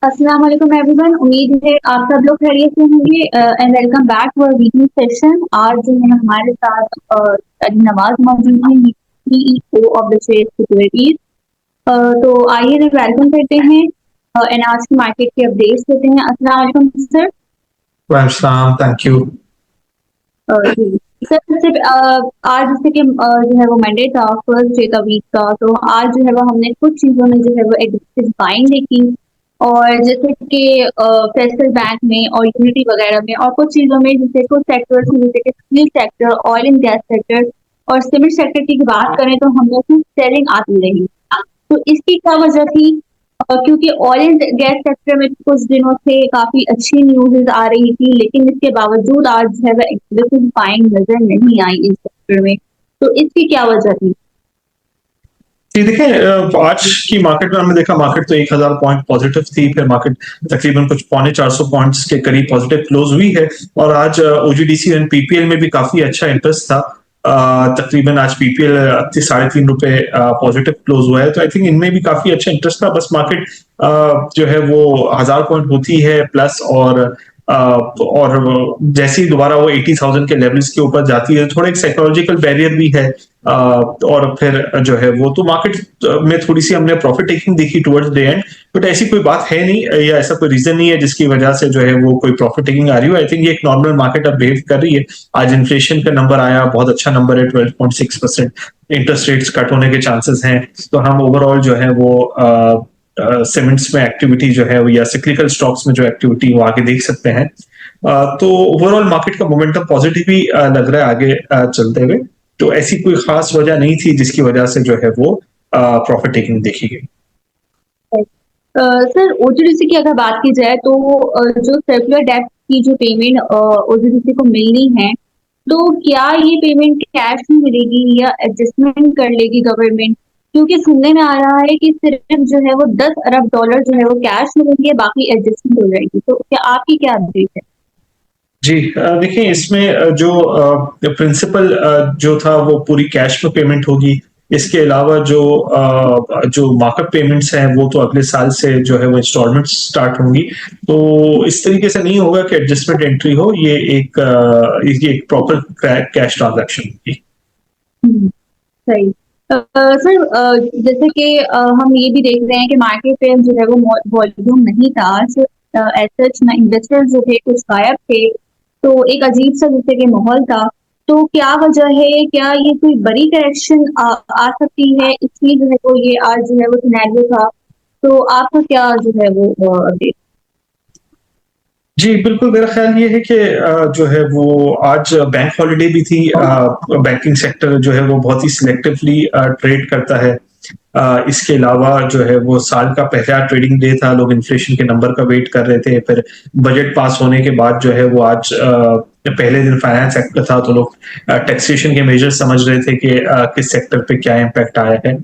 अस्सलाम वालेकुम एवरीवन। उम्मीद है आप सब लोग खैरियत से होंगे and welcome back to our weekly session. आज जो है हमारे साथ नवाज मौजूद है, CEO of the share securities. तो आइए वेलकम करते हैं एंड आज की मार्केट के अपडेट्स देते हैं। अस्सलाम वालेकुम सर। Welcome, thank you. जी सर, सिर्फ आज जैसे कि जो है वो मंडे था, फर्स्ट डे था वीक का, तो आज जो है वो हमने कुछ चीजों में जो है वो एग्रेसिव बाइंग देखी। और जैसे कि फेडरल बैंक में और यूनिटी वगैरह में और कुछ चीजों में, जैसे कुछ सेक्टर्स में जैसे कि steel sector, oil and gas sector और सीमेंट सेक्टर की बात करें तो हम लोग की सेलिंग आती रही। तो इसकी क्या वजह थी? क्योंकि ऑयल एंड गैस सेक्टर में कुछ दिनों से काफी अच्छी न्यूज़ आ रही थी, लेकिन इसके बावजूद आज जो है वह एग्रेसिव बाइंग नजर नहीं आई इस सेक्टर में। तो इसकी क्या वजह थी? जी देखिए, आज की मार्केट में हमने देखा मार्केट तो 1000 पॉइंट पॉजिटिव थी, फिर मार्केट तकरीबन कुछ पौने 400 पॉइंट्स के करीब पॉजिटिव क्लोज हुई है। और आज ओजीडीसी एंड पीपीएल में भी काफी अच्छा इंटरेस्ट था। तकरीबन आज पीपीएल 3.5 रुपए पॉजिटिव क्लोज हुआ है, तो आई थिंक इनमें भी काफी अच्छा इंटरेस्ट था। बस मार्केट जो है वो 1000 पॉइंट होती है प्लस, और जैसे ही दोबारा वो 80,000 के लेवल्स के ऊपर जाती है, थोड़ा एक साइकोलॉजिकल बैरियर भी है। और फिर जो है वो तो मार्केट में थोड़ी सी हमने प्रॉफिट टेकिंग देखी टुवर्ड्स द एंड, बट ऐसी कोई बात है नहीं या ऐसा कोई रीजन नहीं है जिसकी वजह से जो है वो कोई प्रॉफिट टेकिंग आ रही हो। आई थिंक ये एक नॉर्मल मार्केट अब बिहेव कर रही है। आज इन्फ्लेशन का नंबर आया, बहुत अच्छा नंबर है, 12.6%। इंटरेस्ट रेट्स कट होने के चांसेस हैं, तो हम ओवरऑल जो है वो सीमेंट्स में एक्टिविटी जो है या सिक्लिकल स्टॉक्स में जो एक्टिविटी वो आगे देख सकते हैं। तो ओवरऑल मार्केट का मोमेंटम पॉजिटिव ही लग रहा है आगे चलते हुए। तो ऐसी कोई खास वजह नहीं थी जिसकी वजह से जो है वो प्रॉफिट टेकिंग देखी गई। सर, ओजीडीसी की अगर बात की जाए तो जो सर्कुलर डेब्ट की जो पेमेंट ओजीडीसी को मिलनी है, तो क्या ये पेमेंट कैश में मिलेगी या एडजस्टमेंट कर लेगी गवर्नमेंट? क्योंकि सुनने में आ रहा है कि सिर्फ जो है वो 10 अरब डॉलर जो है वो कैश मिलेंगे, बाकी एडजस्टमेंट हो जाएगी। तो क्या आपकी क्या अपडेट है? जी देखिए, इसमें जो प्रिंसिपल जो था वो पूरी कैश में पेमेंट होगी। इसके अलावा जो मार्कअप पेमेंट्स हैं वो तो अगले साल से जो है वो इंस्टॉलमेंट स्टार्ट होंगी। तो इस तरीके से नहीं होगा कि एडजस्टमेंट एंट्री हो, ये एक प्रॉपर कैश ट्रांजैक्शन होगी। सही। सर, जैसे कि हम ये भी देख रहे हैं कि मार्केट पे जो है वो वॉल्यूम नहीं था आज। एज सच ना इन्वेस्टर्स जो थे कुछ गायब थे, तो एक अजीब सा जैसे कि माहौल था। तो क्या वजह है? क्या ये कोई बड़ी करेक्शन आ सकती है, इसलिए जो है वो ये आज जो है वो सिनेरियो था? तो आपका क्या जो है वो अपडेट? जी, बिल्कुल, मेरा ख़्याल ये है कि जो है वो आज बैंक हॉलिडे भी थी। बैंकिंग सेक्टर जो है वो बहुत ही सिलेक्टिवली ट्रेड करता है। इसके अलावा जो है वो साल का पहला ट्रेडिंग डे था, लोग इन्फ्लेशन के नंबर का वेट कर रहे थे। फिर बजट पास होने के बाद जो है वो आज पहले दिन फाइनेंस सेक्टर था, तो लोग टैक्सेशन के मेजर्स समझ रहे थे कि किस सेक्टर पे क्या इम्पैक्ट आया है।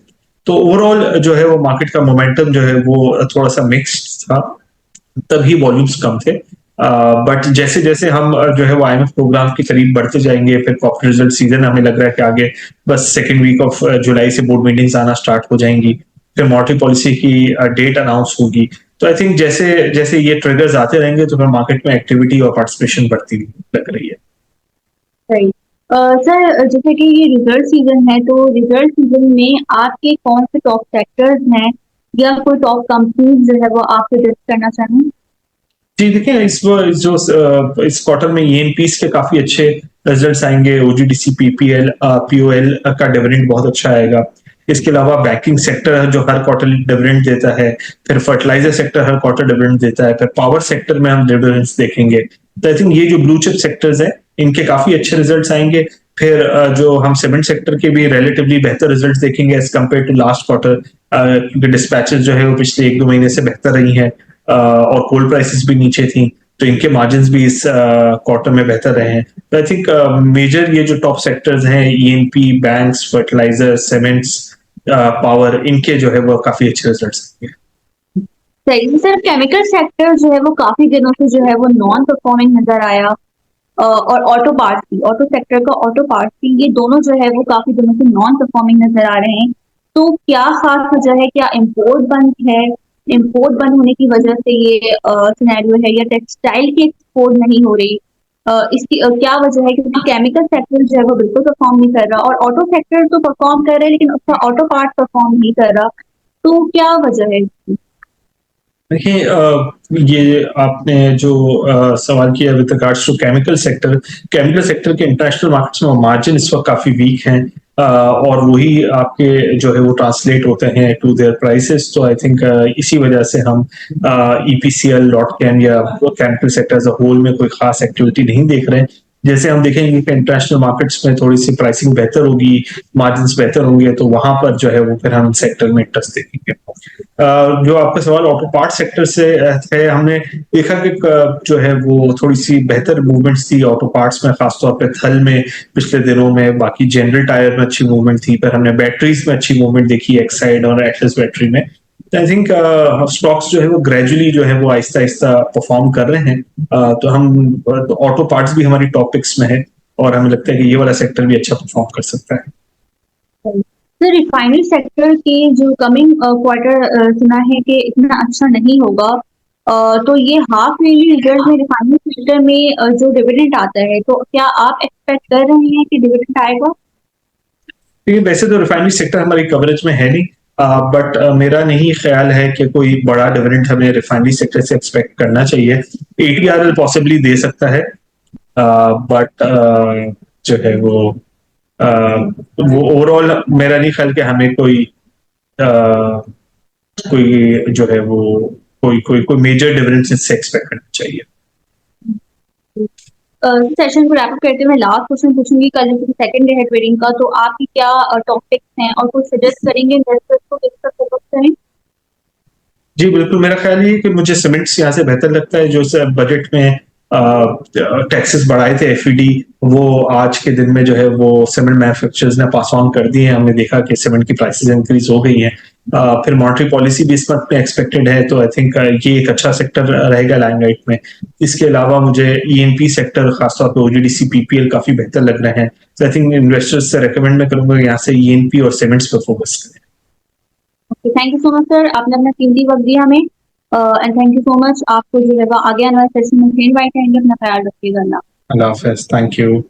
तो ओवरऑल जो है वो मार्केट का मोमेंटम जो है वो थोड़ा-सा मिक्स्ड था, तभी वॉल्यूम्स कम थे। बट जैसे जैसे हम जो है वो आईएमएफ प्रोग्राम के करीब बढ़ते जाएंगे, फिर कॉर्पोरेट रिजल्ट सीजन हमें लग रहा है कि आगे बस सेकेंड वीक ऑफ जुलाई से बोर्ड मीटिंग्स आना स्टार्ट हो जाएंगी। फिर मॉनेटरी पॉलिसी की डेट अनाउंस होगी। तो आई थिंक जैसे जैसे ये ट्रिगर्स आते रहेंगे तो फिर मार्केट में एक्टिविटी और पार्टिसिपेशन बढ़ती लग रही है। सही। सर, जैसे कि ये रिजल्ट सीजन है, तो रिजल्ट सीजन में आपके कौन से टॉप सेक्टर्स हैं या कोई टॉप कंपनीज जो है वो आप सजेस्ट करना चाहें? जी देखिए, इस क्वार्टर में ईएनपीस के काफी अच्छे रिजल्ट्स आएंगे। ओजीडीसी, पीपीएल, पीओएल का डिविडेंड बहुत अच्छा आएगा। इसके अलावा बैंकिंग सेक्टर जो हर क्वार्टर डिविडेंड देता है, फिर फर्टिलाइजर सेक्टर हर क्वार्टर डिविडेंड देता है, फिर पावर सेक्टर में हम डिविडेंड्स देखेंगे। तो आई थिंक ये जो ब्लू चिप सेक्टर्स हैं, इनके काफी अच्छे रिजल्ट्स आएंगे। फिर जो हम सीमेंट सेक्टर के भी रिलेटिवली बेहतर रिजल्ट्स देखेंगे as compare to last quarter, क्योंकि डिस्पैचेस जो है वो पिछले 1-2 महीने से बेहतर रही हैं। और कोल प्राइसेस भी नीचे थी, तो इनके मार्जिन्स भी इस क्वार्टर में बेहतर रहे हैं। तो आई थिंक मेजर ये जो टॉप सेक्टर्स हैं, ENP, banks, fertiliser, cements, power, इनके जो है वो काफी अच्छे रिजल्ट्स हैं। सही। सर, केमिकल सेक्टर जो है वो काफी दिनों से जो है वो नॉन परफॉर्मिंग नजर आया। और ऑटो सेक्टर का ऑटो पार्ट्स की, ये दोनों जो है वो काफी दिनों से नॉन परफॉर्मिंग नजर आ रहे हैं। तो क्या खास वजह है? क्या इम्पोर्ट बंद है इम्पोर्ट बंद होने की वजह से ये सिनेरियो है, या टेक्सटाइल की एक्सपोर्ट नहीं हो रही, इसकी क्या वजह है? क्योंकि केमिकल सेक्टर जो है वो बिल्कुल परफॉर्म नहीं कर रहा, और ऑटो सेक्टर तो परफॉर्म कर रहा है लेकिन उसका ऑटो पार्ट परफॉर्म नहीं कर रहा, तो क्या वजह है इसकी? देखिए ये आपने जो सवाल किया with regards to chemical sector के इंटरनेशनल मार्केट्स में मार्जिन इस वक्त काफी वीक हैं, और वही आपके जो है वो ट्रांसलेट होते हैं टू देयर प्राइसेस। तो आई थिंक इसी वजह से हम ईपीसीएल डॉट कैम या chemical sector as a whole में कोई खास एक्टिविटी नहीं देख रहे हैं। जैसे हम देखेंगे कि इंटरनेशनल मार्केट्स में थोड़ी सी प्राइसिंग बेहतर होगी, मार्जिन बेहतर होंगे, तो वहां पर जो है वो फिर हम सेक्टर में इंटरेस्ट देखेंगे। जो आपका सवाल ऑटो पार्ट सेक्टर से है, हमने देखा कि जो है वो थोड़ी सी बेहतर मूवमेंट्स थी ऑटो पार्ट्स में, खासतौर पे थल में पिछले दिनों में, बाकी जनरल टायर में अच्छी मूवमेंट थी, पर हमने बैटरीज में अच्छी मूवमेंट देखी एक्साइड और एटलस बैटरी में। आई थिंक स्टॉक्स जो है वो ग्रेजुअली जो है वो आहिस्ता आहिस्ता परफॉर्म कर रहे हैं। तो हम ऑटो पार्ट्स भी हमारी टॉपिक्स में है, और हमें लगता है कि ये वाला सेक्टर भी अच्छा परफॉर्म कर सकता है। सर, रिफाइनरी सेक्टर की जो कमिंग क्वार्टर सुना है कि इतना अच्छा नहीं होगा, तो ये हाफ ईयरली रिजल्ट में रिफाइनरी सेक्टर में जो डिविडेंड आता है, तो क्या आप एक्सपेक्ट कर रहे हैं कि डिविडेंड आएगा? देखिए वैसे तो रिफाइनरी सेक्टर हमारी कवरेज में है नहीं, बट मेरा नहीं ख्याल है कि कोई बड़ा डिविडेंड हमें रिफाइनरी सेक्टर से एक्सपेक्ट करना चाहिए। एटीआरएल पॉसिबली दे सकता है, बट जो है वो ओवरऑल मेरा नहीं ख्याल कि हमें कोई जो है वो कोई मेजर डिफरेंस इससे एक्सपेक्ट करना चाहिए। सेशन को रैप अप करते हुए लास्ट क्वेश्चन पूछूंगी, कल सेकंड डे है ट्रेडिंग का, तो आपकी क्या टॉपिक्स हैं और कुछ सजेस्ट करेंगे इन्वेस्टर्स को किस पर फोकस करें? जी बिल्कुल, मेरा ख्याल ये है कि मुझे सीमेंट्स यहाँ से बेहतर लगता है। जो बजट में टैक्सेस बढ़ाए थे एफईडी, वो आज के दिन में जो है वो सीमेंट मैन्युफैक्चरर्स ने पास ऑन कर दिए हैं। हमने देखा कि सीमेंट की प्राइसेस इंक्रीज हो गई हैं। फिर मॉनेटरी पॉलिसी भी इस मंथ में एक्सपेक्टेड है, तो आई थिंक ये एक अच्छा सेक्टर रहेगा लाइमलाइट में। इसके अलावा मुझे ईएनपी सेक्टर, खासतौर पर ओजीडीसी पीपीएल काफी बेहतर लग रहे हैं। तो आई थिंक इन्वेस्टर्स से रिकमेंड मैं करूंगा यहाँ से ईएनपी और सीमेंट्स पर फोकस करें। Okay, thank you so much sir, आपने अपना कीमती वक्त दिया हमें, and thank you so much. आपको जो है आगे आने वाले सेशन में फिर इनवाइट करेंगे, अपना ख्याल रखिएगा। अल्लाह। अल्लाह हाफिज, थैंक यू।